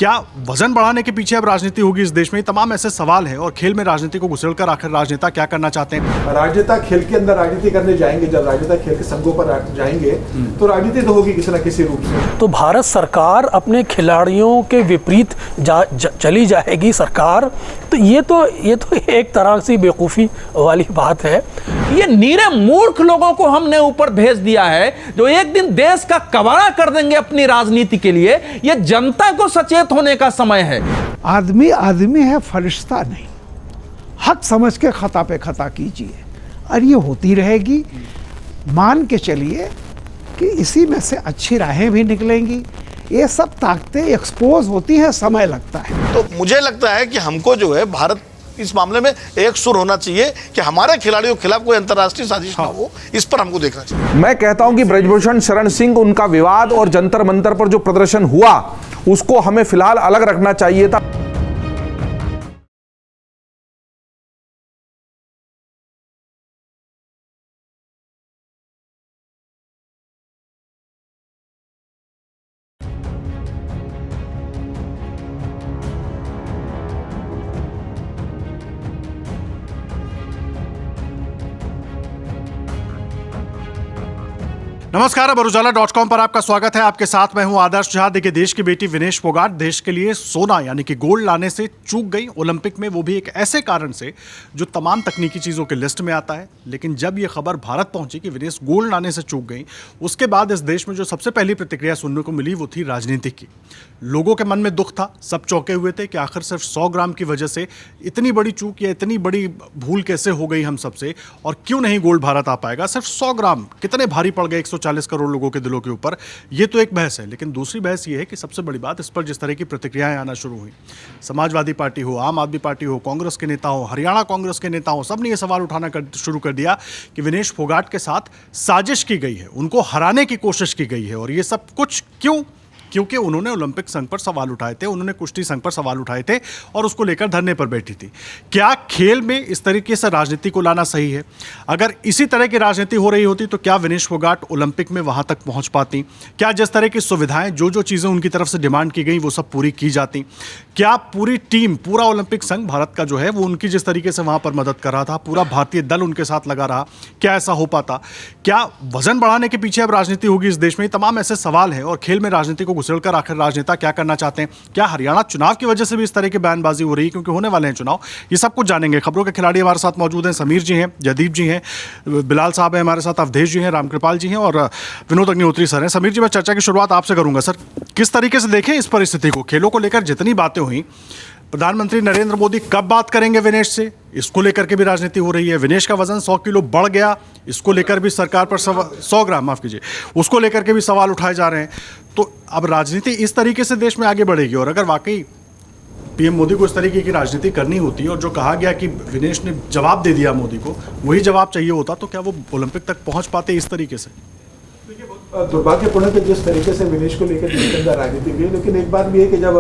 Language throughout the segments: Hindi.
क्या वजन बढ़ाने के पीछे अब राजनीति होगी इस देश में? तमाम ऐसे सवाल हैं और खेल में राजनीति को घुसेड़कर आखिर राजनेता क्या करना चाहते हैं? राजनेता खेल के अंदर राजनीति करने जाएंगे, जब राजनेता खेल के संघों पर जाएंगे तो राजनीति तो होगी किसी न किसी रूप से। तो भारत सरकार अपने खिलाड़ियों के विपरीत चली जाएगी सरकार, तो ये तो एक तरह से बेवकूफ़ी वाली बात है। ये नीरे मूर्ख लोगों को हमने ऊपर भेज दिया है जो एक दिन देश का कबाड़ा कर देंगे अपनी राजनीति के लिए। ये जनता को सचेत होने का समय है। आदमी आदमी है, फरिश्ता नहीं। हक समझ के खता पे खता कीजिए और ये होती रहेगी। मान के चलिए कि इसी में से अच्छी राहें भी निकलेंगी। ये सब ताकतें एक्सपोज होती हैं, समय लगता है। तो मुझे लगता है कि हमको जो है भारत इस मामले में एक सुर होना चाहिए कि हमारे खिलाड़ियों के खिलाफ कोई अंतर्राष्ट्रीय साजिश ना हो, इस पर हमको देखना चाहिए। मैं कहता हूं कि ब्रजभूषण शरण सिंह, उनका विवाद और जंतर मंतर पर जो प्रदर्शन हुआ उसको हमें फिलहाल अलग रखना चाहिए था। नमस्कार, अब ujaala.com पर आपका स्वागत है। आपके साथ मैं हूं आदर्श झा। देखिए, देश की बेटी विनेश फोगाट देश के लिए सोना यानी कि गोल्ड लाने से चूक गई ओलंपिक में, वो भी एक ऐसे कारण से जो तमाम तकनीकी चीज़ों के लिस्ट में आता है। लेकिन जब ये खबर भारत पहुंची कि विनेश गोल्ड लाने से चूक गई, उसके बाद इस देश में जो सबसे पहली प्रतिक्रिया सुनने को मिली वो थी राजनीति की। लोगों के मन में दुख था, सब चौंके हुए थे कि आखिर सिर्फ 100 ग्राम की वजह से इतनी बड़ी चूक या इतनी बड़ी भूल कैसे हो गई हम सबसे, और क्यों नहीं गोल्ड भारत आ पाएगा। सिर्फ 100 ग्राम कितने भारी पड़ गए 140 करोड़ लोगों के दिलों के ऊपर, ये तो एक बहस है। लेकिन दूसरी बहस ये है कि सबसे बड़ी बात, इस पर जिस तरह की प्रतिक्रियाएं आना शुरू हुई, समाजवादी पार्टी हो, आम आदमी पार्टी हो, कांग्रेस के नेता हो, हरियाणा कांग्रेस के नेता हो, सब ने यह सवाल उठाना शुरू कर दिया कि विनेश फोगाट के साथ साजिश की गई है, उनको हराने की कोशिश की गई है। और ये सब कुछ क्यों? क्योंकि उन्होंने ओलंपिक संघ पर सवाल उठाए थे, उन्होंने कुश्ती संघ पर सवाल उठाए थे और उसको लेकर धरने पर बैठी थी। क्या खेल में इस तरीके से राजनीति को लाना सही है? अगर इसी तरह की राजनीति हो रही होती तो क्या विनेश फोगाट ओलंपिक में वहां तक पहुंच पाती? क्या जिस तरह की सुविधाएं, जो चीज़ें उनकी तरफ से डिमांड की गई, वो सब पूरी की जाती? क्या पूरी टीम, पूरा ओलंपिक संघ भारत का जो है वो उनकी जिस तरीके से वहां पर मदद कर रहा था, पूरा भारतीय दल उनके साथ लगा रहा, क्या ऐसा हो पाता? क्या वजन बढ़ाने के पीछे अब राजनीति होगी इस देश में? तमाम ऐसे सवाल हैं और खेल में राजनीति को घुसेड़कर आखिर राजनेता क्या करना चाहते हैं? क्या हरियाणा चुनाव की वजह से भी इस तरह की बयानबाजी हो रही है, क्योंकि होने वाले हैं चुनाव? ये सब कुछ जानेंगे। खबरों के खिलाड़ी हमारे साथ मौजूद हैं। समीर जी हैं, जयदीप जी हैं, बिलाल साहब हैं हमारे साथ, अवधेश जी हैं, रामकृपाल जी हैं और विनोद अग्निहोत्री सर हैं। समीर जी, मैं चर्चा की शुरुआत आपसे करूंगा। सर, किस तरीके से देखें इस परिस्थिति को? खेलों को लेकर जितनी बातें हुई, प्रधानमंत्री नरेंद्र मोदी कब बात करेंगे विनेश से, इसको लेकर के भी राजनीति हो रही है। विनेश का वजन 100 किलो बढ़ गया, इसको लेकर भी सरकार पर 100 ग्राम माफ कीजिए, उसको लेकर के भी सवाल उठाए जा रहे हैं। तो अब राजनीति इस तरीके से देश में आगे बढ़ेगी। और अगर वाकई पीएम मोदी को इस तरीके की राजनीति करनी होती और जो कहा गया कि विनेश ने जवाब दे दिया मोदी को, वही जवाब चाहिए होता, तो क्या वो ओलंपिक तक पहुंच पाते इस तरीके से? दुर्भाग्यपूर्ण है कि जिस तरीके से विनेश को लेकर देश के अंदर राजनीति हुई। लेकिन एक बात भी है कि जब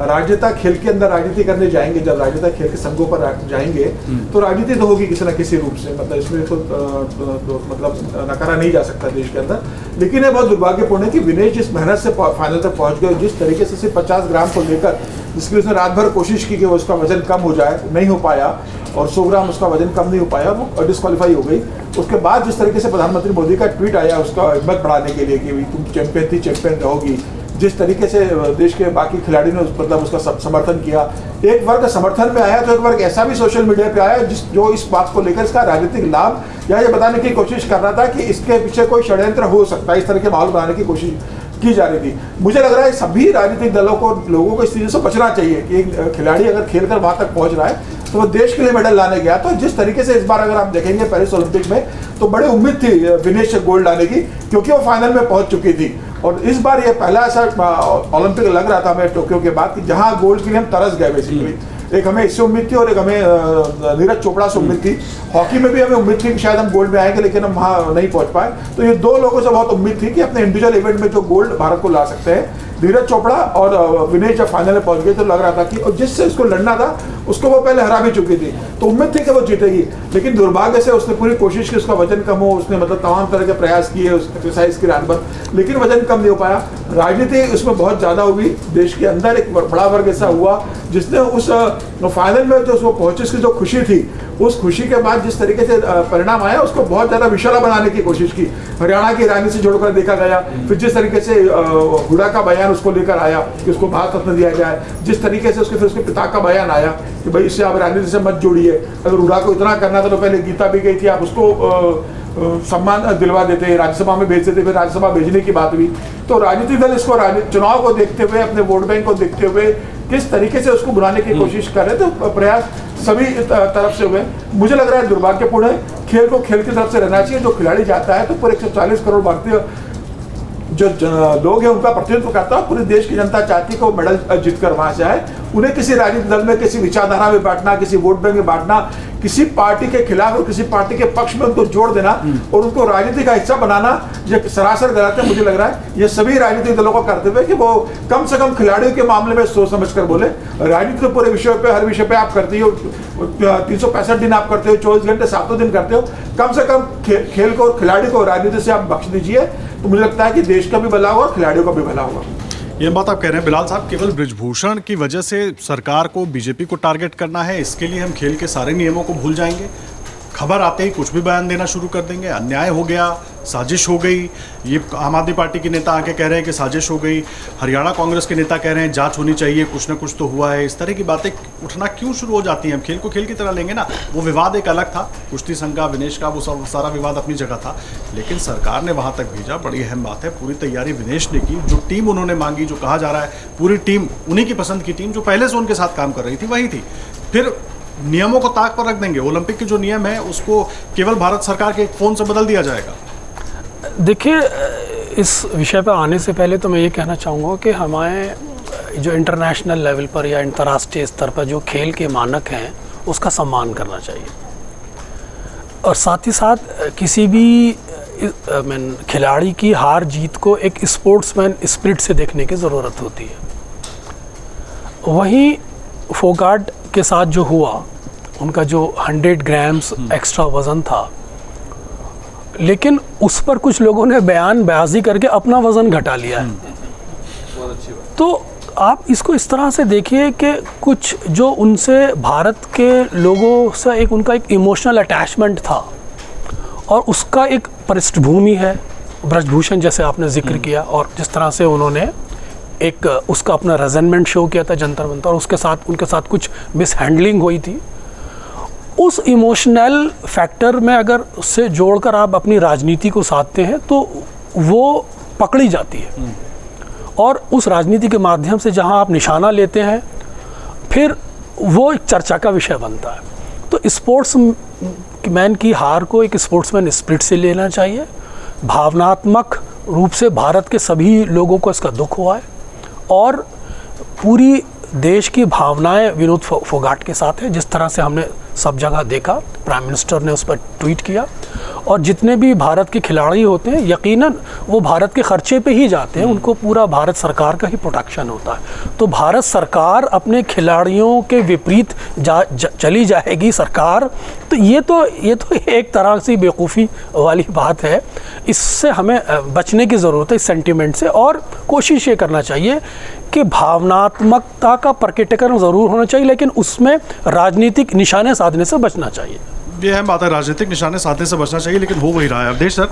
राजनेता खेल के अंदर राजनीति करने जाएंगे, जब राजनेता खेल के संघों पर जाएंगे तो राजनीति तो होगी किसी न किसी रूप से। मतलब इसमें तो मतलब नकारा नहीं जा सकता देश के अंदर। लेकिन ये बहुत दुर्भाग्यपूर्ण है कि विनेश जिस मेहनत से फाइनल तक पहुंच गए, जिस तरीके से सिर्फ 50 ग्राम को लेकर, जिसकी उसने रात भर कोशिश की कि वो उसका वजन कम हो जाए, नहीं हो पाया, और 100 ग्राम उसका वजन कम नहीं हो पाया, वो डिस्क्वालीफाई हो गई। उसके बाद जिस तरीके से प्रधानमंत्री मोदी का ट्वीट आया उसका हिम्मत बढ़ाने के लिए कि तुम चैंपियन थी, चैंपियन रहोगी, जिस तरीके से देश के बाकी खिलाड़ियों ने मतलब उसका समर्थन किया, एक वर्ग समर्थन में आया तो एक वर्ग ऐसा भी सोशल मीडिया पे आया जो इस बात को लेकर इसका राजनीतिक लाभ या ये बताने की कोशिश कर रहा था कि इसके पीछे कोई षड्यंत्र हो सकता है, इस तरह के माहौल बनाने की कोशिश की जा रही थी। मुझे लग रहा है सभी राजनीतिक दलों को, लोगों को इस चीज़ से बचना चाहिए कि एक खिलाड़ी अगर खेलकर वहां तक पहुंच रहा है तो वो देश के लिए मेडल लाने गया। तो जिस तरीके से इस बार अगर आप देखेंगे पेरिस ओलंपिक में, तो बड़ी उम्मीद थी विनेश से गोल्ड लाने की, क्योंकि वो फाइनल में पहुंच चुकी थी। और इस बार ये पहला ऐसा ओलंपिक लग रहा था हमें टोक्यो के बाद कि जहां गोल्ड के लिए हम तरस गए बेसिकली। एक हमें इससे उम्मीद थी और एक हमें नीरज चोपड़ा से उम्मीद थी। हॉकी में भी हमें उम्मीद थी कि शायद हम गोल्ड में आएंगे, लेकिन हम वहाँ नहीं पहुँच पाए। तो ये दो लोगों से बहुत उम्मीद थी कि अपने इंडिविजुअल इवेंट में जो गोल्ड भारत को ला सकते हैं, धीरज चोपड़ा और विनेश जब फाइनल में पहुंच गए तो लग रहा था कि और जिससे उसको लड़ना था उसको वो पहले हरा भी चुकी थी, तो उम्मीद थी कि वो जीतेगी, लेकिन दुर्भाग्य से उसने पूरी कोशिश की उसका वजन कम हो, उसने मतलब तमाम तरह के प्रयास किए, उस एक्सरसाइज की रात भर, लेकिन वजन कम नहीं हो पाया। राजनीति उसमें बहुत ज़्यादा हुई, देश के अंदर एक बड़ा वर्ग ऐसा हुआ जिसने उस फाइनल में जो उसको पहुंचे उसकी जो खुशी थी, उस खुशी के बाद जिस तरीके से परिणाम आया उसको बहुत ज़्यादा विशाला बनाने की कोशिश की। हरियाणा की रानी से जोड़कर देखा गया, फिर जिस तरीके से हुडा का बयान उसको लेकर आया कि उसको भारत रत्न दिया जाए, जिस तरीके से उसके फिर उसके पिता का बयान आया कि भाई इससे आप राजनीति से मत जोड़िए, अगर हुडा को इतना करना था तो पहले गीता भी गई थी, आप उसको सम्मान दिलवा देते, राज्यसभा में भेज देते, फिर राज्यसभा भेजने की बात हुई। तो राजनीतिक दल इसको चुनाव को देखते हुए, अपने वोट बैंक को देखते हुए किस तरीके से उसको बुलाने की कोशिश कर रहे थे, तो प्रयास सभी तरफ से हुए। मुझे लग रहा है दुर्भाग्यपूर्ण है, खेल को खेल की तरफ से रहना चाहिए। जो खिलाड़ी जाता है तो पूरे 140 करोड़ भारतीय जो लोग हैं उनका प्रतिनिधित्व करता है, पूरे देश की जनता चाहती है कि वो मेडल जीतकर वहां से आए। उन्हें किसी राजनीतिक दल में, किसी विचारधारा में बांटना, किसी वोट बैंक में बांटना, किसी पार्टी के खिलाफ और किसी पार्टी के पक्ष में उनको जोड़ देना और उनको राजनीति का हिस्सा बनाना, ये सरासर गलत है। मुझे लग रहा है ये सभी राजनीतिक दलों को करते हुए कि वो कम से कम खिलाड़ियों के मामले में सोच समझ कर बोले। राजनीति के पूरे विषय पे, हर विषय पे आप करते हो, 365 दिन आप करते हो, 24 घंटे 7 दिन करते हो, कम से कम खेल को और खिलाड़ी को राजनीति से आप बख्श दीजिए, तो मुझे लगता है कि देश का भी भला होगा और खिलाड़ियों का भी भला होगा। ये बात आप कह रहे हैं बिलाल साहब, केवल बृजभूषण की वजह से सरकार को, बीजेपी को टारगेट करना है, इसके लिए हम खेल के सारे नियमों को भूल जाएंगे, खबर आते ही कुछ भी बयान देना शुरू कर देंगे, अन्याय हो गया, साजिश हो गई। ये आम आदमी पार्टी के नेता आके कह रहे हैं कि साजिश हो गई, हरियाणा कांग्रेस के नेता कह रहे हैं जांच होनी चाहिए, कुछ ना कुछ तो हुआ है। इस तरह की बातें उठना क्यों शुरू हो जाती हैं? हम खेल को खेल की तरह लेंगे ना। वो विवाद एक अलग था, कुश्ती संघ का, विनेश का, वो सब सारा विवाद अपनी जगह था, लेकिन सरकार ने वहाँ तक भेजा, बड़ी अहम बात है। पूरी तैयारी विनेश ने की, जो टीम उन्होंने मांगी, जो कहा जा रहा है पूरी टीम उन्हीं की पसंद की टीम जो पहले से उनके साथ काम कर रही थी वही थी। फिर नियमों को ताक पर रख देंगे, ओलंपिक के जो नियम है उसको केवल भारत सरकार के एक फ़ोन से बदल दिया जाएगा। देखिए, इस विषय पर आने से पहले तो मैं ये कहना चाहूँगा कि हमारे जो इंटरनेशनल लेवल पर या अंतर्राष्ट्रीय स्तर पर जो खेल के मानक हैं उसका सम्मान करना चाहिए, और साथ ही साथ किसी भी खिलाड़ी की हार जीत को एक स्पोर्ट्समैन स्पिरिट से देखने की ज़रूरत होती है। वहीं फोगाट के साथ जो हुआ, उनका जो 100 ग्राम्स एक्स्ट्रा वज़न था, लेकिन उस पर कुछ लोगों ने बयानबाजी करके अपना वज़न घटा लिया है। तो आप इसको इस तरह से देखिए कि कुछ जो उनसे भारत के लोगों से एक उनका एक इमोशनल अटैचमेंट था और उसका एक पृष्ठभूमि है, ब्रजभूषण जैसे आपने जिक्र किया, और जिस तरह से उन्होंने एक उसका अपना रेजनमेंट शो किया था जंतर मंतर, और उसके साथ उनके साथ कुछ मिस हैंडलिंग हुई थी। उस इमोशनल फैक्टर में अगर उससे जोड़कर आप अपनी राजनीति को साधते हैं तो वो पकड़ी जाती है, और उस राजनीति के माध्यम से जहां आप निशाना लेते हैं फिर वो एक चर्चा का विषय बनता है। तो स्पोर्ट्समैन की हार को एक स्पोर्ट्समैन स्पिरिट से लेना चाहिए। भावनात्मक रूप से भारत के सभी लोगों को इसका दुख हुआ है, और पूरी देश की भावनाएं विनोद फोगाट के साथ है। जिस तरह से हमने सब जगह देखा, प्राइम मिनिस्टर ने उस पर ट्वीट किया, और जितने भी भारत के खिलाड़ी होते हैं यकीनन वो भारत के खर्चे पे ही जाते हैं, उनको पूरा भारत सरकार का ही प्रोटेक्शन होता है। तो भारत सरकार अपने खिलाड़ियों के विपरीत चली जाएगी सरकार, तो ये तो एक तरह से बेवकूफ़ी वाली बात है। इससे हमें बचने की ज़रूरत है, इस सेंटिमेंट से, और कोशिश ये करना चाहिए कि भावनात्मकता का प्रकटीकरण ज़रूर होना चाहिए, लेकिन उसमें राजनीतिक निशाने साधने से बचना चाहिए। ये अहम बात है, राजनीतिक निशाने साधने से बचना चाहिए, लेकिन हो वही रहा है। अवधेश सर,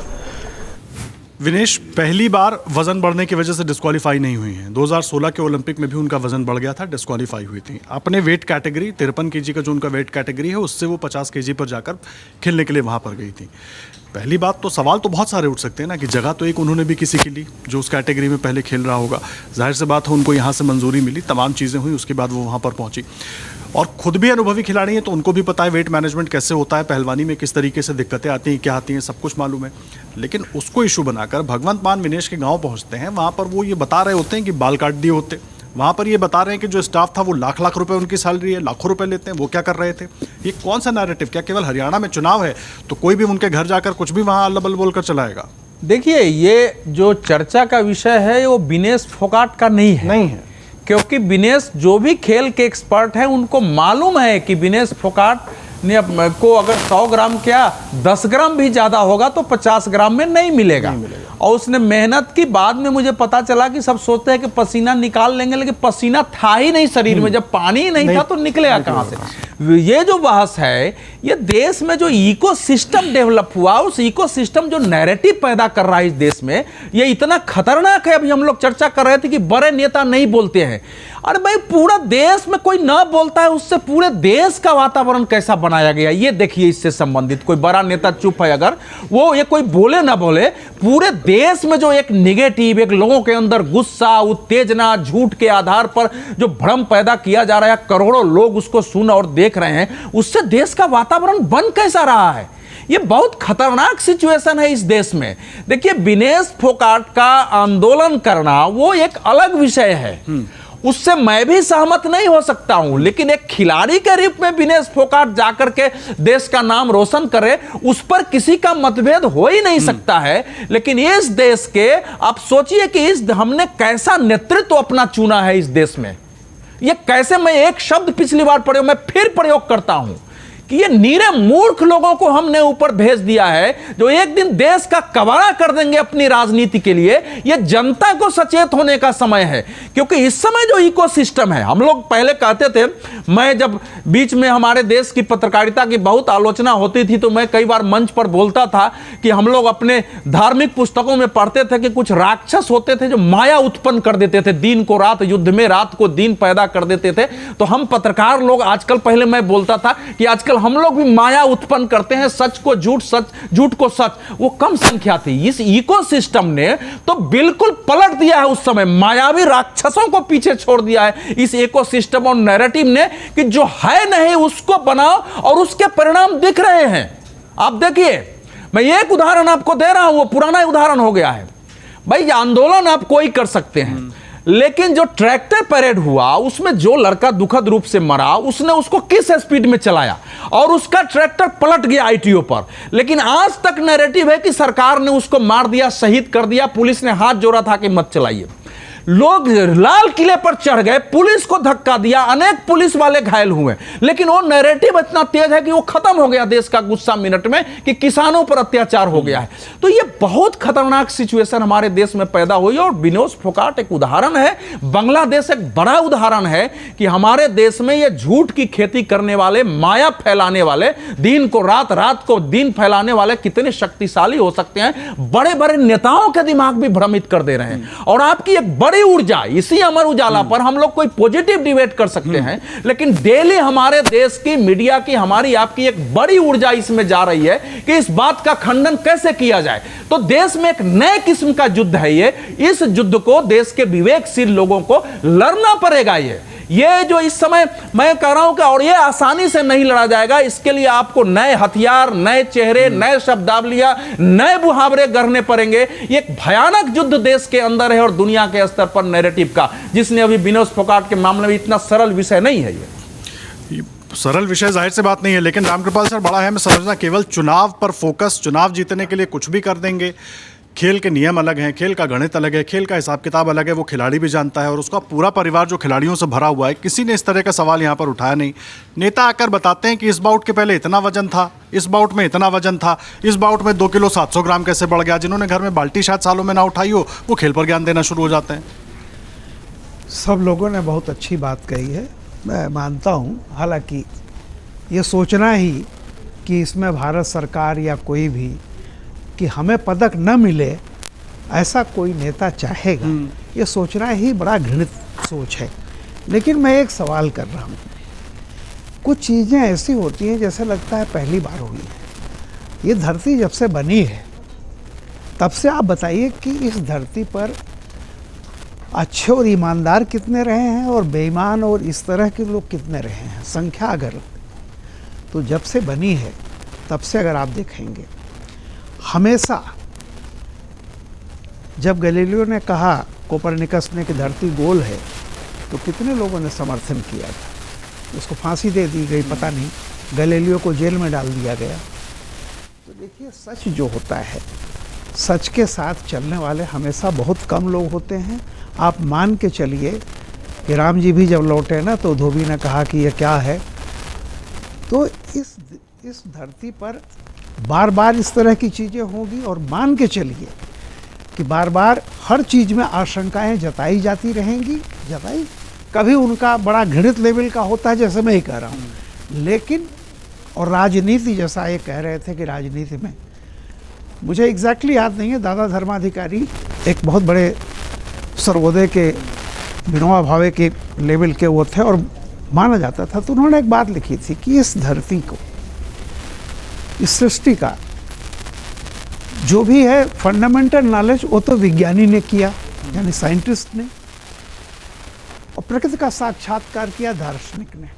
विनेश पहली बार वजन बढ़ने की वजह से डिस्क्वालीफाई नहीं हुई हैं। 2016 के ओलंपिक में भी उनका वजन बढ़ गया था, डिस्क्वालीफाई हुई थी। अपने वेट कैटेगरी 53 kg का जो उनका वेट कैटेगरी है उससे वो 50 kg पर जाकर खेलने के लिए वहाँ पर गई थी। पहली बात तो सवाल तो बहुत सारे उठ सकते हैं ना कि जगह तो एक उन्होंने भी किसी की ली जो उस कैटेगरी में पहले खेल रहा होगा, जाहिर सी बात है उनको यहाँ से मंजूरी मिली, तमाम चीज़ें हुई, उसके बाद वो वहाँ पर पहुँची, और खुद भी अनुभवी खिलाड़ी हैं तो उनको भी पता है वेट मैनेजमेंट कैसे होता है, पहलवानी में किस तरीके से दिक्कतें आती हैं, क्या आती हैं, सब कुछ मालूम है। लेकिन उसको इशू बनाकर भगवंत मान विनेश के गाँव पहुँचते हैं, वहाँ पर वो ये बता रहे होते हैं कि बाल काट दिए होते, वहाँ पर ये बता रहे हैं कि जो स्टाफ था वो लाख लाख रुपए उनकी सैलरी है, लाखों रुपए लेते हैं, वो क्या कर रहे थे? ये कौन सा नैरेटिव? क्या केवल हरियाणा में चुनाव है तो कोई भी उनके घर जाकर कुछ भी वहाँ अल्लबल बोल कर चलाएगा? देखिए, ये जो चर्चा का विषय है वो विनेश फोगाट का नहीं है, क्योंकि विनेश जो भी खेल के एक्सपर्ट हैं उनको मालूम है कि विनेश फोगाट ने को अगर 100 ग्राम क्या 10 ग्राम भी ज़्यादा होगा तो 50 ग्राम में नहीं मिलेगा। और उसने मेहनत की, बाद में मुझे पता चला कि सब सोचते हैं कि पसीना निकाल लेंगे, लेकिन पसीना था ही नहीं शरीर में, जब पानी ही नहीं था तो निकलेगा कहाँ से। ये जो बहस है, ये देश में जो इकोसिस्टम डेवलप हुआ, उस इकोसिस्टम जो नैरेटिव पैदा कर रहा है इस देश में, ये इतना खतरनाक है। अभी हम लोग चर्चा कर रहे थे कि बड़े नेता नहीं बोलते हैं। अरे भाई, पूरा देश में कोई ना बोलता है, उससे पूरे देश का वातावरण कैसा बनाया गया, ये देखिए। इससे संबंधित कोई बड़ा नेता चुप है, अगर वो ये कोई बोले ना बोले, पूरे देश में जो एक निगेटिव, एक लोगों के अंदर गुस्सा, उत्तेजना, झूठ के आधार पर जो भ्रम पैदा किया जा रहा है, करोड़ों लोग उसको सुन और देख रहे हैं, उससे देश का वातावरण बन कैसा रहा है। ये बहुत खतरनाक सिचुएशन है इस देश में। देखिए, विनेश फोगाट का आंदोलन करना वो एक अलग विषय है, उससे मैं भी सहमत नहीं हो सकता हूं, लेकिन एक खिलाड़ी के रूप में विनेश फोगाट जाकर के देश का नाम रोशन करे, उस पर किसी का मतभेद हो ही नहीं सकता है। लेकिन इस देश के, आप सोचिए कि इस हमने कैसा नेतृत्व अपना चुना है इस देश में। ये कैसे, मैं एक शब्द पिछली बार पढ़े, मैं फिर प्रयोग करता हूं कि ये नीरे मूर्ख लोगों को हमने ऊपर भेज दिया है, जो एक दिन देश का कबाड़ा कर देंगे अपनी राजनीति के लिए। ये जनता को सचेत होने का समय है, क्योंकि इस समय जो इकोसिस्टम है, हम लोग पहले कहते थे, मैं जब बीच में हमारे देश की पत्रकारिता की बहुत आलोचना होती थी, तो मैं कई बार मंच पर बोलता था कि हम लोग अपने धार्मिक पुस्तकों में पढ़ते थे कि कुछ राक्षस होते थे जो माया उत्पन्न कर देते थे, दिन को रात युद्ध में, रात को दिन पैदा कर देते थे। तो हम पत्रकार लोग आजकल, पहले मैं बोलता था कि आजकल हम लोग भी माया उत्पन्न करते हैं, सच को झूठ, सच झूठ को सच, वो कम संख्या थी। इस इकोसिस्टम ने तो बिल्कुल पलट दिया है उस समय, मायावी राक्षसों को पीछे छोड़ दिया है इस इकोसिस्टम और नैरेटिव ने, कि जो है नहीं उसको बनाओ, और उसके परिणाम दिख रहे हैं। आप देखिए, मैं एक उदाहरण आपको दे रहा हूं, वो पुराना उदाहरण हो गया है। भाई, आंदोलन आप कोई कर सकते हैं, लेकिन जो ट्रैक्टर परेड हुआ, उसमें जो लड़का दुखद रूप से मरा, उसने उसको किस स्पीड में चलाया और उसका ट्रैक्टर पलट गया आईटीओ पर। लेकिन आज तक नैरेटिव है कि सरकार ने उसको मार दिया, शहीद कर दिया, पुलिस ने हाथ जोड़ा था कि मत चलाइए। लोग लाल किले पर चढ़ गए, पुलिस को धक्का दिया, अनेक पुलिस वाले घायल हुए, लेकिन वो नैरेटिव इतना तेज है कि वो खत्म हो गया देश का गुस्सा मिनट में, कि किसानों पर अत्याचार हो गया है। तो ये बहुत खतरनाक सिचुएशन हमारे देश में पैदा हुई। और विनेश फोगाट एक उदाहरण है, बांग्लादेश एक बड़ा उदाहरण है कि हमारे देश में ये झूठ की खेती करने वाले, माया फैलाने वाले, दिन को रात, रात को दिन फैलाने वाले कितने शक्तिशाली हो सकते हैं। बड़े बड़े नेताओं के दिमाग भी भ्रमित कर दे रहे हैं। और आपकी एक बड़ी ऊर्जा, इसी अमर उजाला पर हम लोग कोई पॉजिटिव डिबेट कर सकते हैं, लेकिन डेली हमारे देश की मीडिया की, हमारी आपकी एक बड़ी ऊर्जा इसमें जा रही है कि इस बात का खंडन कैसे किया जाए। तो देश में एक नए किस्म का युद्ध है ये। इस युद्ध को देश के विवेकशील लोगों को लड़ना पड़ेगा। ये जो इस समय मैं कह रहा हूं कि, और ये आसानी से नहीं लड़ा जाएगा, इसके लिए आपको नए हथियार, नए चेहरे, नए शब्दावलियां, नए मुहावरे गढ़ने पड़ेंगे। ये एक भयानक युद्ध देश के अंदर है और दुनिया के स्तर पर नैरेटिव का, जिसने अभी विनेश फोगाट के मामले में इतना सरल विषय नहीं है। ये सरल विषय जाहिर सी बात नहीं है, लेकिन रामकृपाल सर, बड़ा है मैं समझना केवल चुनाव पर फोकस, चुनाव जीतने के लिए कुछ भी कर देंगे। खेल के नियम अलग हैं, खेल का गणित अलग है, खेल का हिसाब किताब अलग है, वो खिलाड़ी भी जानता है और उसका पूरा परिवार जो खिलाड़ियों से भरा हुआ है। किसी ने इस तरह का सवाल यहाँ पर उठाया नहीं। नेता आकर बताते हैं कि इस बाउट के पहले इतना वजन था, इस बाउट में इतना वजन था, इस बाउट में 2 किलो 700 ग्राम कैसे बढ़ गया। जिन्होंने घर में बाल्टी शायद सालों में ना उठाई हो, वो खेल पर ज्ञान देना शुरू हो जाते हैं। सब लोगों ने बहुत अच्छी बात कही है, मैं मानता हूँ। हालांकि ये सोचना ही कि इसमें भारत सरकार या कोई भी कि हमें पदक न मिले, ऐसा कोई नेता चाहेगा, ये सोचना ही बड़ा घृणित सोच है। लेकिन मैं एक सवाल कर रहा हूँ, कुछ चीज़ें ऐसी होती हैं जैसे लगता है पहली बार हुई है। ये धरती जब से बनी है तब से आप बताइए कि इस धरती पर अच्छे और ईमानदार कितने रहे हैं और बेईमान और इस तरह के लोग कितने रहे हैं। संख्या अगर तो जब से बनी है तब से अगर आप देखेंगे, हमेशा जब गैलीलियो ने कहा, कोपरनिकस ने, कि धरती गोल है, तो कितने लोगों ने समर्थन किया था। उसको फांसी दे दी गई, पता नहीं, गैलीलियो को जेल में डाल दिया गया। तो देखिए, सच जो होता है सच के साथ चलने वाले हमेशा बहुत कम लोग होते हैं। आप मान के चलिए कि राम जी भी जब लौटे ना तो धोबी ने कहा कि ये क्या है। तो इस धरती पर बार बार इस तरह की चीज़ें होंगी और मान के चलिए कि बार बार हर चीज़ में आशंकाएं जताई जाती रहेंगी। कभी उनका बड़ा घृणित लेवल का होता है, जैसे मैं ही कह रहा हूँ। लेकिन और राजनीति, जैसा ये कह रहे थे कि राजनीति में, मुझे एग्जैक्टली याद नहीं है, दादा धर्माधिकारी एक बहुत बड़े सर्वोदय के विनोबा भावे के लेवल के वो थे और माना जाता था। तो उन्होंने एक बात लिखी थी कि इस धरती को, इस सृष्टि का जो भी है फंडामेंटल नॉलेज वो तो विज्ञानी ने किया, यानी साइंटिस्ट ने, और प्रकृति का साक्षात्कार किया दार्शनिक ने,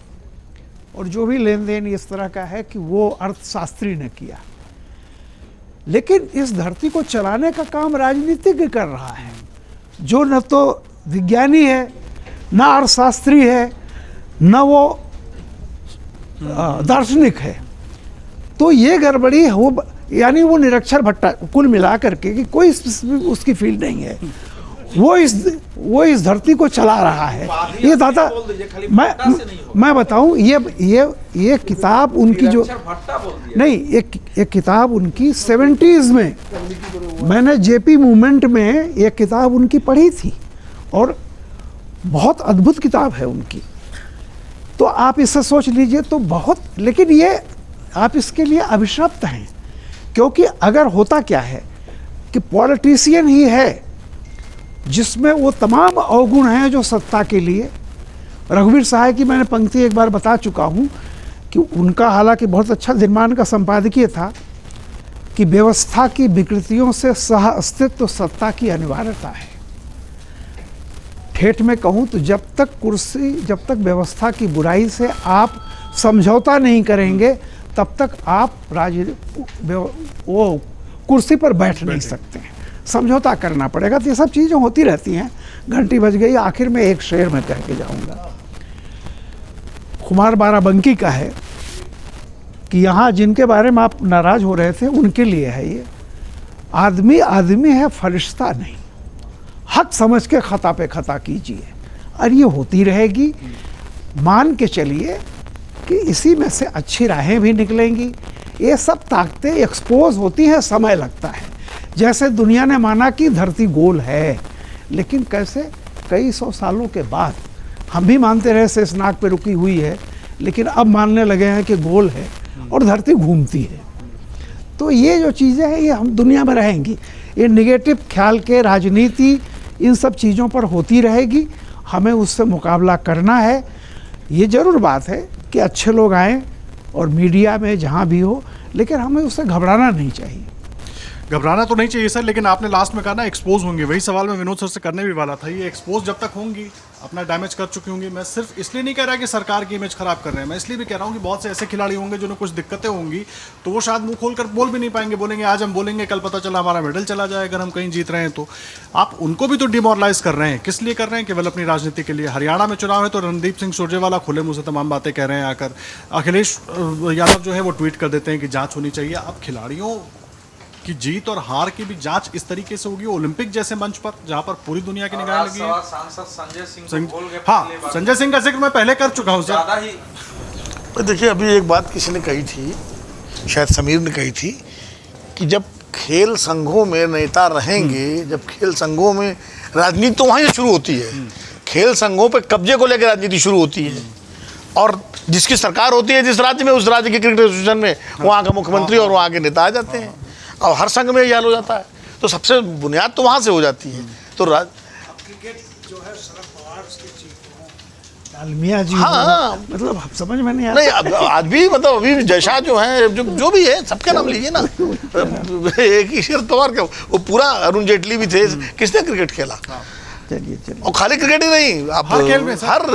और जो भी लेन देन इस तरह का है कि वो अर्थशास्त्री ने किया। लेकिन इस धरती को चलाने का काम राजनीतिज्ञ कर रहा है, जो न तो विज्ञानी है, न अर्थशास्त्री है, न वो दार्शनिक है। तो ये गड़बड़ी है, वो यानी वो निरक्षर भट्टा कुल मिला करके कि कोई उसकी फील्ड नहीं है, वो इस धरती को चला रहा है। ये दादा मैं बताऊं, ये किताब उनकी जो नहीं, एक किताब उनकी 70s में, मैंने जेपी मूवमेंट में ये किताब उनकी पढ़ी थी और बहुत अद्भुत किताब है उनकी। तो आप इससे सोच लीजिए तो बहुत, लेकिन ये आप इसके लिए अभिशप्त हैं, क्योंकि अगर होता क्या है कि पॉलिटिशियन ही है जिसमें वो तमाम अवगुण हैं जो सत्ता के लिए। रघुवीर सहाय की मैंने पंक्ति एक बार बता चुका हूँ कि उनका हालांकि बहुत अच्छा दिनमान का संपादकीय था कि व्यवस्था की विकृतियों से सह अस्तित्व सत्ता की अनिवार्यता है। ठेठ में कहूँ तो जब तक व्यवस्था की बुराई से आप समझौता नहीं करेंगे तब तक आप वो कुर्सी पर बैठ नहीं सकते हैं, समझौता करना पड़ेगा। तो ये सब चीज़ें होती रहती हैं। घंटी बज गई। आखिर में एक शेर में कह के जाऊंगा, कुमार बाराबंकी का है कि यहाँ जिनके बारे में आप नाराज हो रहे थे उनके लिए है ये, आदमी आदमी है फरिश्ता नहीं, हक समझ के खता पे खता कीजिए। और ये होती रहेगी। मान के चलिए कि इसी में से अच्छी राहें भी निकलेंगी। ये सब ताकतें एक्सपोज होती हैं, समय लगता है। जैसे दुनिया ने माना कि धरती गोल है, लेकिन कैसे कई सौ सालों के बाद हम भी मानते रहे शेषनाग पे रुकी हुई है, लेकिन अब मानने लगे हैं कि गोल है और धरती घूमती है। तो ये जो चीज़ें हैं ये हम दुनिया में रहेंगी। ये निगेटिव ख्याल के राजनीति इन सब चीज़ों पर होती रहेगी। हमें उससे मुकाबला करना है। ये ज़रूर बात है कि अच्छे लोग आएँ और मीडिया में जहाँ भी हो, लेकिन हमें उससे घबराना नहीं चाहिए। घबराना तो नहीं चाहिए सर, लेकिन आपने लास्ट में कहा ना एक्सपोज होंगे, वही सवाल मैं विनोद सर से करने भी वाला था। ये एक्सपोज जब तक होंगी, अपना डैमेज कर चुकी होंगी, मैं सिर्फ इसलिए नहीं कह रहा कि सरकार की इमेज खराब कर रहे हैं, मैं इसलिए भी कह रहा हूँ कि बहुत से ऐसे खिलाड़ी होंगे जिन्हें कुछ दिक्कतें होंगी, तो वो शायद मुंह खोलकर बोल भी नहीं पाएंगे। बोलेंगे आज हम बोलेंगे, कल पता चला हमारा मेडल चला जाए अगर हम कहीं जीत रहे हैं। तो आप उनको भी तो डिमोरलाइज कर रहे हैं। किस लिए कर रहे हैं? केवल अपनी राजनीति के लिए। हरियाणा में चुनाव है तो रणदीप सिंह सुरजेवाला खुले मुंह से तमाम बातें कह रहे हैं आकर। अखिलेश यादव जो है वो ट्वीट कर देते हैं कि जांच होनी चाहिए। अब खिलाड़ियों कि जीत और हार की भी जांच इस तरीके से होगी ओलंपिक जैसे मंच पर, जहां पर पूरी दुनिया की निगाहें लगी है। सांसद संजय सिंह हाँ, संजय सिंह का जिक्र मैं पहले कर चुका हूं सर। देखिए, अभी एक बात किसी ने कही थी, शायद समीर ने कही थी, कि जब खेल संघों में नेता रहेंगे, जब खेल संघों में राजनीति, तो वहीं से शुरू होती है। खेल संघों पर कब्जे को लेकर राजनीति शुरू होती है, और जिसकी सरकार होती है जिस राज्य में, उस राज्य के क्रिकेट एसोसिएशन में वहाँ का मुख्यमंत्री और वहाँ के नेता आ जाते हैं, और हर संघ में यह हाल हो जाता है। तो सबसे बुनियाद तो वहाँ से हो जाती है। तो क्रिकेट जो है शरद पवार की चीज, डालमिया जी, हाँ, मतलब समझ में नहीं आता। नहीं, आज भी मतलब अभी जैसा जो है, जो भी है, सबके नाम लीजिए ना। एक ही शरद पवार का, वो पूरा अरुण जेटली भी थे, किसने क्रिकेट खेला? चलिए और खाली क्रिकेट ही नहीं, आप हर खेल में हर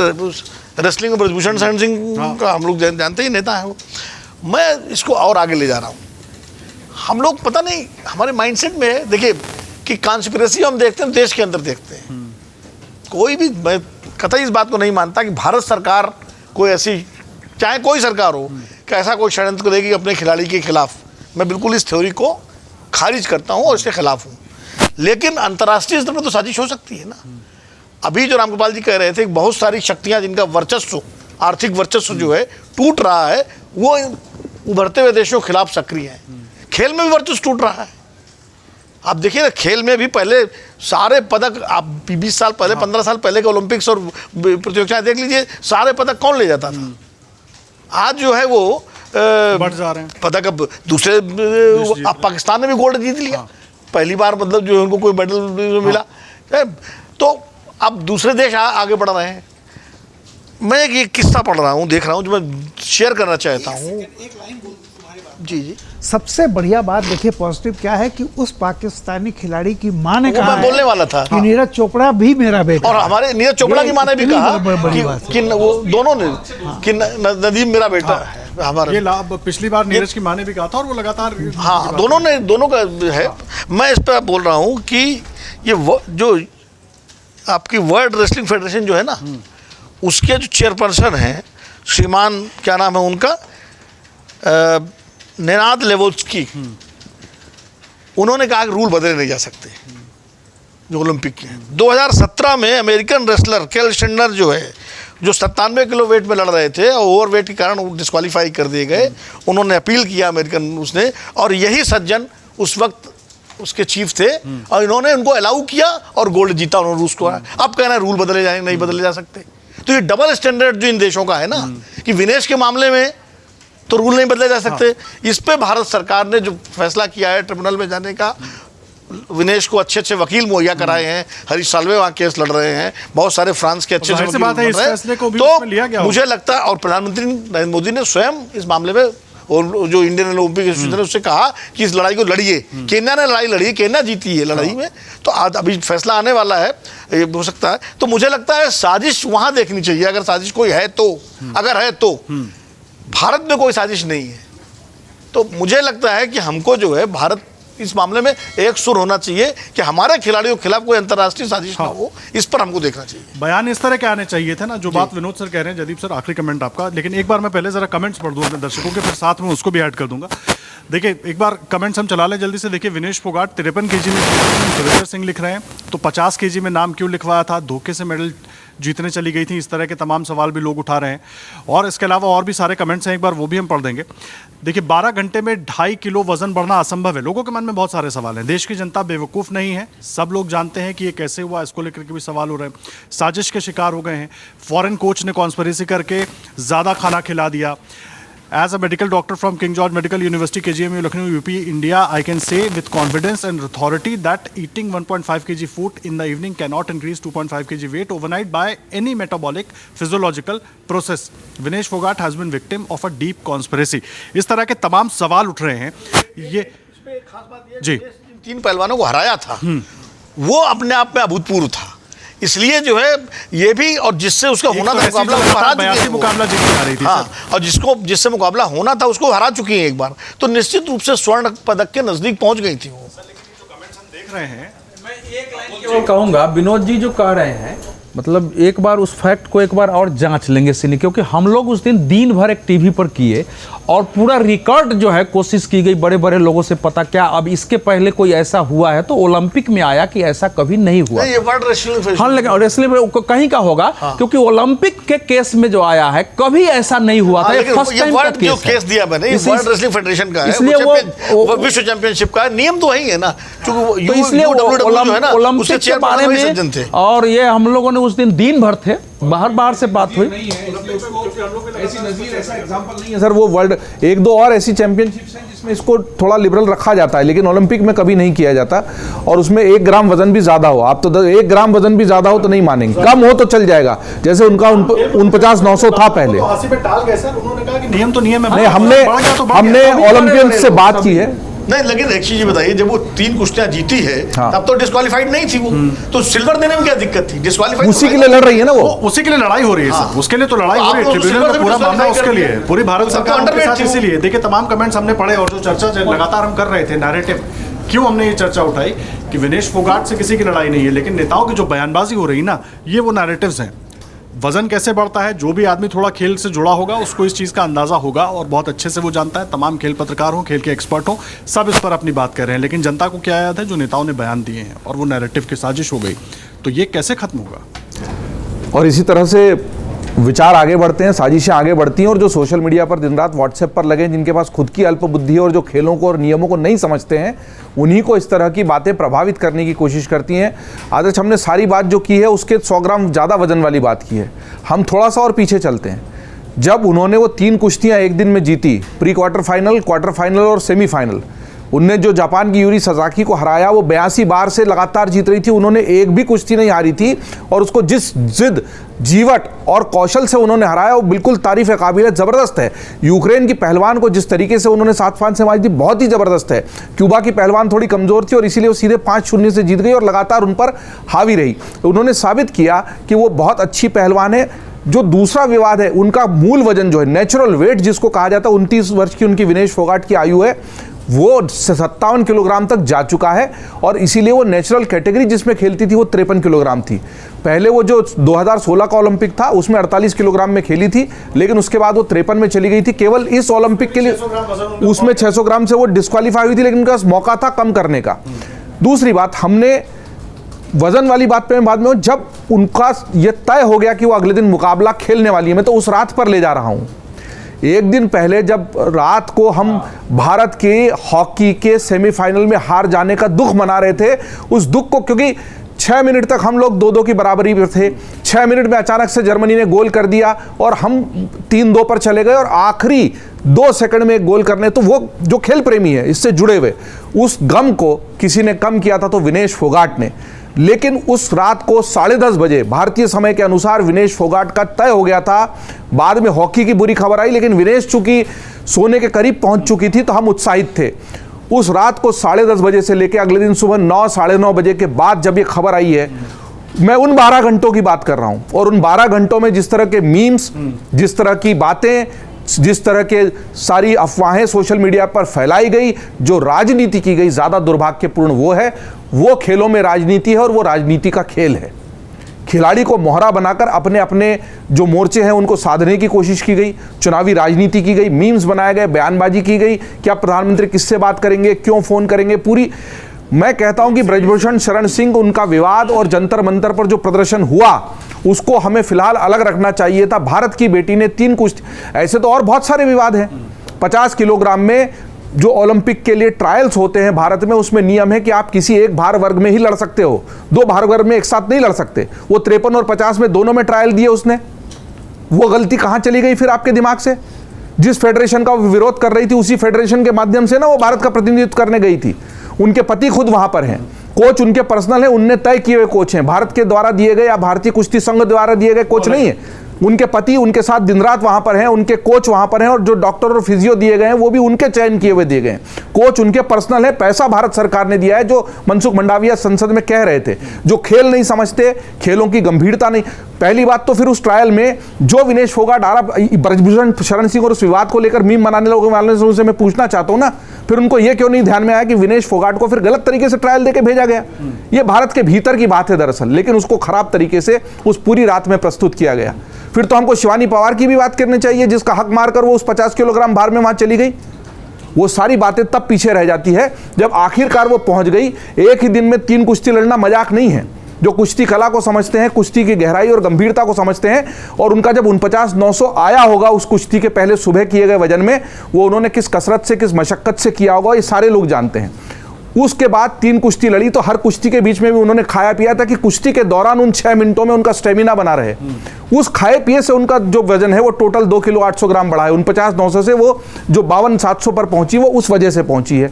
रेसलिंग में ब्रजभूषण शरण सिंह का हम लोग जानते ही नेता है वो। मैं इसको और आगे ले जा रहा हूँ। हम लोग पता नहीं हमारे माइंडसेट में, देखिए कि कॉन्स्पिरेसी हम देखते हैं देश के अंदर देखते हैं। कोई भी, मैं कतई इस बात को नहीं मानता कि भारत सरकार कोई ऐसी, चाहे कोई सरकार हो, कि ऐसा कोई षड्यंत्र करेगी अपने खिलाड़ी के खिलाफ। मैं बिल्कुल इस थ्योरी को खारिज करता हूँ और इसके खिलाफ हूँ। लेकिन अंतर्राष्ट्रीय स्तर पर तो साजिश हो सकती है ना। अभी जो रामगोपाल जी कह रहे थे, बहुत सारी शक्तियां जिनका वर्चस्व, आर्थिक वर्चस्व जो है टूट रहा है, वो उभरते हुए देशों के खिलाफ सक्रिय है। खेल में भी वर्चस्व टूट रहा है। आप देखिए ना, खेल में भी पहले सारे पदक, आप 20 साल पहले, 15 साल पहले के ओलंपिक्स और प्रतियोगिताएं देख लीजिए, सारे पदक कौन ले जाता था। आज जो है वो बढ़ जा रहे हैं पदक। अब दूसरे, अब पाकिस्तान ने भी गोल्ड जीत लिया, पहली बार, मतलब जो उनको कोई मेडल मिला। तो अब दूसरे देश आगे बढ़ रहे हैं। मैं एक किस्सा पढ़ रहा हूँ, देख रहा हूँ, जो मैं शेयर करना चाहता हूँ। जी। सबसे बढ़िया बात देखिए पॉजिटिव क्या है कि उस पाकिस्तानी खिलाड़ी की मां ने कहा, मैं बोलने वाला था कि नीरज चोपड़ा भी मेरा बेटा, और हमारे नीरज चोपड़ा की मां ने भी कहा कि वो दोनों ने कि नदीम मेरा बेटा है हमारा। ये लाभ पिछली बार नीरज की मां ने भी कहा था और वो लगातार, हाँ, दोनों का है। मैं इस पर बोल रहा हूँ कि ये जो आपकी वर्ल्ड रेसलिंग फेडरेशन जो है ना, उसके जो चेयरपर्सन हैं, श्रीमान क्या नाम है उनका, नेनाद लेवोत्स्की, उन्होंने कहा कि रूल बदले नहीं जा सकते जो ओलंपिक के हैं। 2017 में अमेरिकन रेसलर केल शेंडर जो है, जो 97 किलो वेट में लड़ रहे थे और ओवरवेट के कारण वो डिस्क्वालीफाई कर दिए गए, उन्होंने अपील किया अमेरिकन उसने, और यही सज्जन उस वक्त उसके चीफ थे, और इन्होंने उनको अलाउ किया और गोल्ड जीता उन्होंने रूस को। अब कहना है रूल बदले जाए, नहीं बदले जा सकते। तो ये डबल स्टैंडर्ड जो इन देशों का है ना, कि विनेश के मामले में तो रूल नहीं बदले जा सकते। इस पे भारत सरकार ने जो फैसला किया है ट्रिब्यूनल में जाने का, विनेश को अच्छे अच्छे वकील मुहैया कराए हैं, हरीश साल्वे वहाँ केस लड़ रहे हैं, बहुत सारे फ्रांस के अच्छे जाहिर सी बात है, इस फैसले को भी तो उसमें लिया गया मुझे लगता है, और प्रधानमंत्री नरेंद्र मोदी ने स्वयं इस मामले में, और जो इंडियन ओलंपिक एसोसिएशन ने उससे कहा कि इस लड़ाई को लड़िए। केन्या ने लड़ाई लड़ी, केन्या जीती है लड़ाई में, तो आज अभी फैसला आने वाला है, ये हो सकता है। तो मुझे लगता है साजिश वहाँ देखनी चाहिए, अगर साजिश कोई है तो, अगर है तो। भारत में कोई साजिश नहीं है, तो मुझे लगता है कि हमको जो है भारत इस मामले में एक सुर होना चाहिए कि हमारे खिलाड़ियों के खिलाफ कोई अंतर्राष्ट्रीय साजिश ना हो। इस पर हमको देखना चाहिए। बयान इस तरह के आने चाहिए थे ना, जो बात विनोद सर कह रहे हैं। जदीप सर, आखिरी कमेंट आपका, लेकिन एक बार मैं पहले जरा कमेंट्स पढ़ दूं अपने दर्शकों के, फिर साथ में उसको भी ऐड कर दूंगा। देखिए, एक बार कमेंट्स हम चला लें जल्दी से। देखिए, विनेश फोगाट 53 केजी में, सुरेंद्र सिंह लिख रहे हैं, तो 50 केजी में नाम क्यों लिखवाया था, धोखे से मेडल जीतने चली गई थी, इस तरह के तमाम सवाल भी लोग उठा रहे हैं। और इसके अलावा और भी सारे कमेंट्स हैं, एक बार वो भी हम पढ़ देंगे। देखिए, 12 घंटे में 2.5 किलो वजन बढ़ना असंभव है। लोगों के मन में बहुत सारे सवाल हैं। देश की जनता बेवकूफ़ नहीं है, सब लोग जानते हैं कि ये कैसे हुआ, इसको लेकर के भी सवाल हो रहे हैं। साजिश के शिकार हो गए हैं, फॉरेन कोच ने कॉन्स्पिरेसी करके ज़्यादा खाना खिला दिया। As a medical doctor from King George Medical University, KGMU, Lucknow, UP, India, I can say with confidence and authority that eating 1.5 kg food in the evening cannot increase 2.5 kg weight overnight by any metabolic physiological process. Vinesh Fogart has been victim of a deep conspiracy. इस तरह के तमाम सवाल उठ रहे हैं। ये जी 3 पहलवानों को हराया था, वो अपने आप में अभूतपूर्व था। इसलिए जो है ये भी, और जिससे उसका होना था मुकाबला, मुकाबला जीत के आ रही थी। हाँ, और जिससे मुकाबला होना था उसको हरा चुकी है एक बार, तो निश्चित रूप से स्वर्ण पदक के नजदीक पहुंच गई थी वो। देख रहे हैं, मैं एक लाइन केवल कहूंगा, विनोद जी जो कह रहे हैं, मतलब एक बार उस फैक्ट को एक बार और जांच लेंगे सिनी, क्योंकि हम लोग उस दिन भर एक टीवी पर किए और पूरा रिकॉर्ड जो है कोशिश की गई बड़े बड़े लोगों से पता क्या अब इसके पहले कोई ऐसा हुआ है, तो ओलंपिक में आया कि ऐसा कभी नहीं हुआ। ये वर्ल्ड रेसलिंग, हाँ, लेकिन रेसलिंग कहीं का होगा, क्योंकि ओलंपिक के केस में जो आया है कभी ऐसा नहीं हुआ था। फर्स्ट टाइम का केस दिया मैंने, वर्ल्ड रेसलिंग फेडरेशन का है, इसलिए वो विश्व चैंपियनशिप का नियम तो वही है ना, तो इसलिए ओलंपिक के बारे में, और ये हम लोगों ने उस दिन भर थे, बाहर से बात हुई। ऐसी नज़ीर ऐसा एग्जांपल नहीं है सर। वो वर्ल्ड 1-2 और ऐसी चैंपियनशिप्स हैं जिसमें इसको थोड़ा लिबरल रखा जाता है, लेकिन ओलंपिक में कभी नहीं किया जाता। और उसमें 1 ग्राम वजन भी ज्यादा हो, आप तो 1 ग्राम वजन भी ज्यादा हो तो नहीं मानेंगे, कम हो तो चल जाएगा, जैसे उनका 49-900 था पहले। उन्होंने कहा कि नियम तो नियम है। नहीं, हमने ओलंपियंस से बात की है। नहीं, लेकिन एक चीज बताइए, जब वो 3 कुश्तियां जीती है, हाँ, तब तो डिस्क्वालीफाइड नहीं थी वो, तो सिल्वर देने में क्या दिक्कत थी? डिस्क्वालीफाइड उसी के लिए लड़ रही है ना वो, उसी के लिए लड़ाई हो रही है सर, उसके लिए तो लड़ाई हो रही है। ट्रिब्यूनल का पूरा मामला उसके लिए है, पूरी भारत सरकार के साथ। इसीलिए देखिए, तमाम कमेंट्स हमने पढ़े, और जो चर्चा लगातार हम कर रहे थे, नैरेटिव, क्यों हमने ये चर्चा उठाई कि विनेश फोगाट से किसी की लड़ाई नहीं है, लेकिन नेताओं की जो बयानबाजी हो रही ना, ये वो नैरेटिव्स हैं वजन कैसे बढ़ता है, जो भी आदमी थोड़ा खेल से जुड़ा होगा उसको इस चीज़ का अंदाज़ा होगा और बहुत अच्छे से वो जानता है। तमाम खेल पत्रकार हों, खेल के एक्सपर्ट हों, सब इस पर अपनी बात कर रहे हैं। लेकिन जनता को क्या याद है, जो नेताओं ने बयान दिए हैं और वो नैरेटिव की साजिश हो गई, तो ये कैसे खत्म होगा? और इसी तरह से विचार आगे बढ़ते हैं, साजिशें आगे बढ़ती हैं, और जो सोशल मीडिया पर दिन रात व्हाट्सएप पर लगे, जिनके पास खुद की अल्प बुद्धि है और जो खेलों को और नियमों को नहीं समझते हैं, उन्हीं को इस तरह की बातें प्रभावित करने की कोशिश करती हैं। आदर्श, हमने सारी बात जो की है उसके 100 ग्राम ज़्यादा वजन वाली बात की है। हम थोड़ा सा और पीछे चलते हैं। जब उन्होंने वो 3 कुश्तियाँ एक दिन में जीती, pre quarter final, quarter final और सेमीफाइनल, उनने जो जापान की यूरी सजाकी को हराया, वो 82 बार से लगातार जीत रही थी, उन्होंने एक भी कुश्ती नहीं हारी थी, और उसको जिस जिद, जीवट और कौशल से उन्होंने हराया, वो बिल्कुल तारीफ काबिल है, ज़बरदस्त है। यूक्रेन की पहलवान को जिस तरीके से उन्होंने 7 फांस से मारी थी, बहुत ही ज़बरदस्त है। क्यूबा की पहलवान थोड़ी कमज़ोर थी और इसीलिए वो सीधे 5-0 से जीत गई और लगातार उन पर हावी रही। उन्होंने साबित किया कि वो बहुत अच्छी पहलवान है। जो दूसरा विवाद है, उनका मूल वजन जो है, नेचुरल वेट जिसको कहा जाता है, 29 वर्ष की उनकी विनेश फोगाट की आयु है, वो 57 किलोग्राम तक जा चुका है, और इसीलिए वो नेचुरल कैटेगरी जिसमें खेलती थी वो 53 किलोग्राम थी। पहले वो जो 2016 का ओलंपिक था उसमें 48 किलोग्राम में खेली थी, लेकिन उसके बाद वो 53 में चली गई थी। केवल इस ओलंपिक के लिए उसमें 600 ग्राम से वो डिस्क्वालीफाई हुई थी, लेकिन उनके पास मौका था कम करने का। दूसरी बात, हमने वजन वाली बात पे बाद में, जब उनका ये तय हो गया कि वो अगले दिन मुकाबला खेलने वाली है, मैं तो उस रात पर ले जा रहा हूँ। एक दिन पहले जब रात को हम भारत के हॉकी के सेमीफाइनल में हार जाने का दुख मना रहे थे, उस दुख को, क्योंकि 6 मिनट तक हम लोग 2-2 की बराबरी पर थे, 6 मिनट में अचानक से जर्मनी ने गोल कर दिया और हम 3-2 पर चले गए, और आखिरी 2 सेकंड में एक गोल करने, तो वो जो खेल प्रेमी है इससे जुड़े हुए, उस गम को किसी ने कम किया था तो विनेश फोगाट ने। लेकिन उस रात को 10:30 बजे भारतीय समय के अनुसार विनेश फोगाट का तय हो गया था। बाद में हॉकी की बुरी खबर आई, लेकिन विनेश चूंकि सोने के करीब पहुंच चुकी थी तो हम उत्साहित थे। उस रात को 10:30 बजे से लेकर अगले दिन सुबह 9, 9:30 बजे के बाद जब ये खबर आई है, मैं उन 12 घंटों की बात कर रहा हूं, और उन 12 घंटों में जिस तरह के मीम्स, जिस तरह की बातें, जिस तरह के सारी अफवाहें सोशल मीडिया पर फैलाई गई, जो राजनीति की गई, ज़्यादा दुर्भाग्यपूर्ण वो है। वो खेलों में राजनीति है और वो राजनीति का खेल है। खिलाड़ी को मोहरा बनाकर अपने अपने जो मोर्चे हैं उनको साधने की कोशिश की गई, चुनावी राजनीति की गई, मीम्स बनाए गए, बयानबाजी की गई, क्या प्रधानमंत्री किससे बात करेंगे, क्यों फ़ोन करेंगे, पूरी। मैं कहता हूं कि ब्रजभूषण शरण सिंह, उनका विवाद और जंतर मंतर पर जो प्रदर्शन हुआ, उसको हमें फिलहाल अलग रखना चाहिए था। भारत की बेटी ने 3 कुश्ती, ऐसे तो और बहुत सारे विवाद हैं। 50 किलोग्राम में जो ओलंपिक के लिए ट्रायल्स होते हैं भारत में, उसमें नियम है कि आप किसी एक भार वर्ग में ही लड़ सकते हो, 2 भार वर्ग में एक साथ नहीं लड़ सकते। वो 53 और 50 में दोनों में ट्रायल दिए उसने। वो गलती कहां चली गई फिर आपके दिमाग से? जिस फेडरेशन का वो विरोध कर रही थी, उसी फेडरेशन के माध्यम से ना वो भारत का प्रतिनिधित्व करने गई थी। उनके पति खुद वहां पर हैं, कोच उनके पर्सनल है, उनने तय किए हुए कोच हैं, भारत के द्वारा दिए गए या भारतीय कुश्ती संघ द्वारा दिए गए कोच नहीं है। उनके पति उनके साथ दिन रात वहां पर हैं, उनके कोच वहां पर हैं, और जो डॉक्टर और फिजियो दिए गए हैं वो भी उनके चयन किए हुए दिए गए हैं। कोच उनके पर्सनल है, पैसा भारत सरकार ने दिया है, जो मनसुख मंडाविया संसद में कह रहे थे। जो खेल नहीं समझते, खेलों की गंभीरता नहीं। पहली बात तो फिर उस ट्रायल में जो विनेश फोगाट आ रहा, ब्रजभूषण शरण सिंह और उस विवाद को लेकर मीम बनाने वाले से मैं पूछना चाहता हूं ना, फिर उनको यह क्यों नहीं ध्यान में आया कि विनेश फोगाट को फिर गलत तरीके से ट्रायल देके भेजा गया? ये भारत के भीतर की बात है दरअसल, लेकिन उसको खराब तरीके से उस पूरी रात में प्रस्तुत किया गया। फिर तो हमको शिवानी पवार की भी बात करनी चाहिए, जिसका हक मारकर वो उस 50 किलोग्राम भार में वहां चली गई। वो सारी बातें तब पीछे रह जाती है जब आखिरकार वो पहुंच गई। एक ही दिन में 3 कुश्ती लड़ना मजाक नहीं है। जो कुश्ती कला को समझते हैं, कुश्ती की गहराई और गंभीरता को समझते हैं, और उनका जब 49-900 आया होगा उस कुश्ती के पहले सुबह किए गए वजन में, वो उन्होंने किस कसरत से, किस मशक्कत से किया होगा, ये सारे लोग जानते हैं। उसके बाद 3 कुश्ती लड़ी, तो हर कुश्ती के बीच में भी उन्होंने खाया पिया था कि कुश्ती के दौरान उन 6 मिनटों में उनका स्टेमिना बना रहे। उस खाए पिए से उनका जो वजन है वो टोटल 2 किलो 800 ग्राम बढ़ा है। 49-900 से वो जो 52-700 पर पहुंची, वो उस वजह से पहुंची है।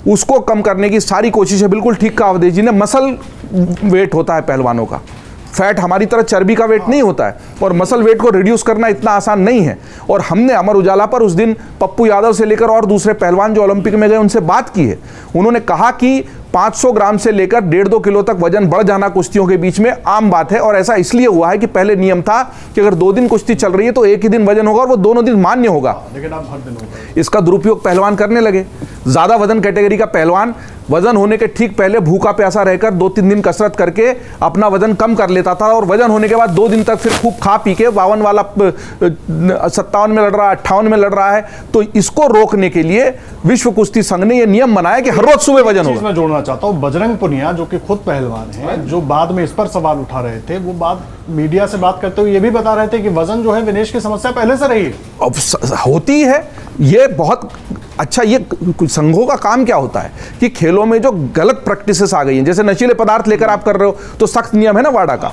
उसको कम करने की सारी कोशिश है। बिल्कुल ठीक कहा अवधेश जी ने, मसल वेट होता है पहलवानों का, फैट हमारी तरह चर्बी का वेट नहीं होता है, और मसल वेट को रिड्यूस करना इतना आसान नहीं है। और हमने अमर उजाला पर उस दिन पप्पू यादव से लेकर और दूसरे पहलवान जो ओलंपिक में गए उनसे बात की है। उन्होंने कहा कि 500 ग्राम से लेकर 1.5-2 किलो तक वजन बढ़ जाना कुश्तियों के बीच में आम बात है। और ऐसा इसलिए हुआ है कि पहले नियम था कि अगर 2 दिन कुश्ती चल रही है तो एक ही दिन वजन होगा और वो दोनों दिन मान्य होगा, लेकिन अब हर दिन होगा। इसका दुरुपयोग पहलवान करने लगे। ज्यादा वजन कैटेगरी का पहलवान वजन होने के ठीक पहले भूखा प्यासा रहकर 2-3 दिन कसरत करके अपना वजन कम कर लेता था और वजन होने के बाद 2 दिन तक फिर खूब खा पी के 52 वाला 57 में लड़ रहा है, 58 में लड़ रहा है। तो इसको रोकने के लिए विश्व कुश्ती संघ ने यह नियम बनाया कि हर रोज सुबह वजन होगा। मैं जोड़ना चाहता हूँ, बजरंग पुनिया जो कि खुद पहलवान हैं, जो बाद में इस पर सवाल उठा रहे थे, वो बात मीडिया से बात करते हुए ये भी बता रहे थे कि वजन जो है विनेश की समस्या पहले से रही है। अब होती है ये बहुत अच्छा। ये संघों का काम क्या होता है कि खेलों में जो गलत प्रैक्टिसेस आ गई हैं, जैसे नशीले पदार्थ लेकर आप कर रहे हो तो सख्त नियम है ना वाडा का,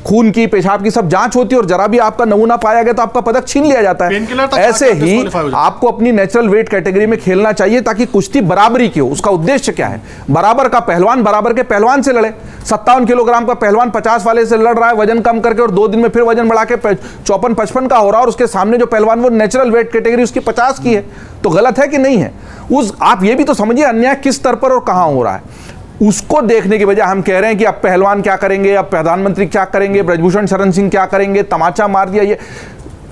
खून की पेशाब की सब जांच होती है और जरा भी आपका नमूना पाया गया तो आपका पदक छीन लिया जाता है। ऐसे ही आपको अपनी नेचुरल वेट कैटेगरी में खेलना चाहिए ताकि कुश्ती बराबरी की हो। उसका उद्देश्य क्या है? बराबर का पहलवान बराबर के पहलवान से लड़े। 57 किलोग्राम का पहलवान 50 वाले से लड़ रहा है वजन कम करके और 2 दिन में फिर वजन बढ़ा के 54-55 का हो रहा है और उसके सामने जो पहलवान वो नेचुरल वेट कैटेगरी उसकी 50 की है, तो गलत है कि नहीं है? आप ये भी तो समझिए अन्याय किस स्तर पर और कहां हो रहा है। उसको देखने की बजाय हम कह रहे हैं कि अब पहलवान क्या करेंगे, अब प्रधानमंत्री क्या करेंगे, ब्रजभूषण शरण सिंह क्या करेंगे, तमाचा मार दिया। ये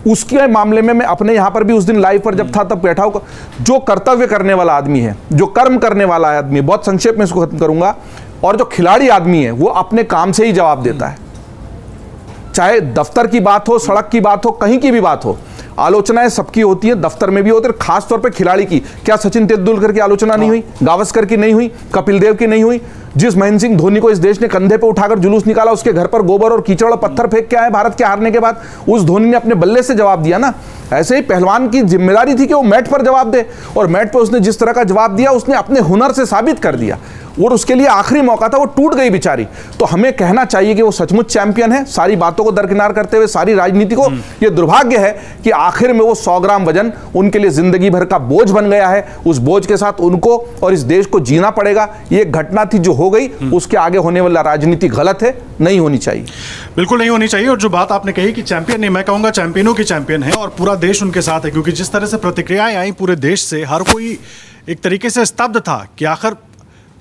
उसके मामले में मैं अपने यहां पर भी उस दिन लाइव पर जब था तब बैठा हूं, जो कर्तव्य करने वाला आदमी है, जो कर्म करने वाला आदमी, बहुत संक्षेप में इसको खत्म करूंगा, और जो खिलाड़ी आदमी है वो अपने काम से ही जवाब देता है। चाहे दफ्तर की बात हो, सड़क की बात हो, कहीं की भी बात हो, आलोचनाएं सबकी होती है, दफ्तर में भी होती है, खास तौर पे खिलाड़ी की। क्या सचिन तेंदुलकर की आलोचना नहीं हुई? गावस्कर की नहीं हुई? कपिल देव की नहीं हुई? जिस महेंद्र सिंह धोनी को इस देश ने कंधे पे उठाकर जुलूस निकाला, उसके घर पर गोबर और कीचड़ और पत्थर फेंक के आए भारत के हारने के बाद, उस धोनी ने अपने बल्ले से जवाब दिया ना। ऐसे ही पहलवान की जिम्मेदारी थी कि वो मैट पर जवाब दे, और मैट पर उसने जिस तरह का जवाब दिया उसने अपने हुनर से साबित कर दिया, और उसके लिए आखिरी मौका था, वो टूट गई बेचारी। तो हमें कहना चाहिए कि वो सचमुच चैंपियन है, सारी बातों को दरकिनार करते हुए, सारी राजनीति को। ये दुर्भाग्य है कि आखिर में वो 100 ग्राम वजन उनके लिए जिंदगी भर का बोझ बन गया है। उस बोझ के साथ उनको और इस देश को जीना पड़ेगा। ये घटना थी जो हो गई, उसके आगे होने वाला राजनीति गलत है, नहीं होनी चाहिए, बिल्कुल नहीं होनी चाहिए। और जो बात आपने कही कि चैंपियन नहीं, मैं कहूंगा चैंपियनों की चैंपियन है, और पूरा देश उनके साथ है, क्योंकि जिस तरह से प्रतिक्रियाएं आई पूरे देश से, हर कोई एक तरीके से स्तब्ध था कि आखिर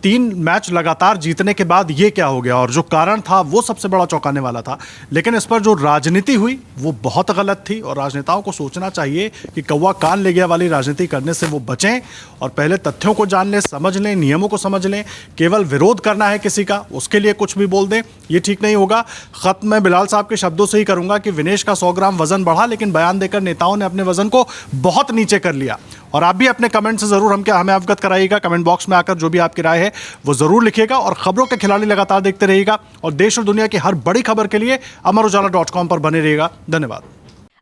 3 मैच लगातार जीतने के बाद ये क्या हो गया, और जो कारण था वो सबसे बड़ा चौंकाने वाला था। लेकिन इस पर जो राजनीति हुई वो बहुत गलत थी, और राजनेताओं को सोचना चाहिए कि कौवा कान ले गया वाली राजनीति करने से वो बचें और पहले तथ्यों को जान लें, समझ लें, नियमों को समझ लें। केवल विरोध करना है किसी का, उसके लिए कुछ भी बोल दें, ये ठीक नहीं होगा। खत्म मैं बिलाल साहब के शब्दों से ही करूंगा कि विनेश का 100 ग्राम वजन बढ़ा, लेकिन बयान देकर नेताओं ने अपने वजन को बहुत नीचे कर लिया। और आप भी अपने कमेंट से जरूर हमें अवगत कराइएगा। कमेंट बॉक्स में आकर जो भी आपकी राय है वो जरूर लिखिएगा, और खबरों के खिलाड़ी लगातार देखते रहिएगा, और देश और दुनिया की हर बड़ी खबर के लिए अमरउजाला.com पर बने रहिएगा। धन्यवाद।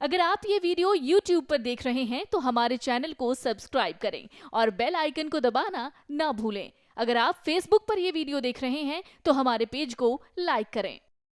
अगर आप ये वीडियो YouTube पर देख रहे हैं तो हमारे चैनल को सब्सक्राइब करें और बेल आइकन को दबाना ना भूलें। अगर आप Facebook पर ये वीडियो देख रहे हैं तो हमारे पेज को लाइक करें।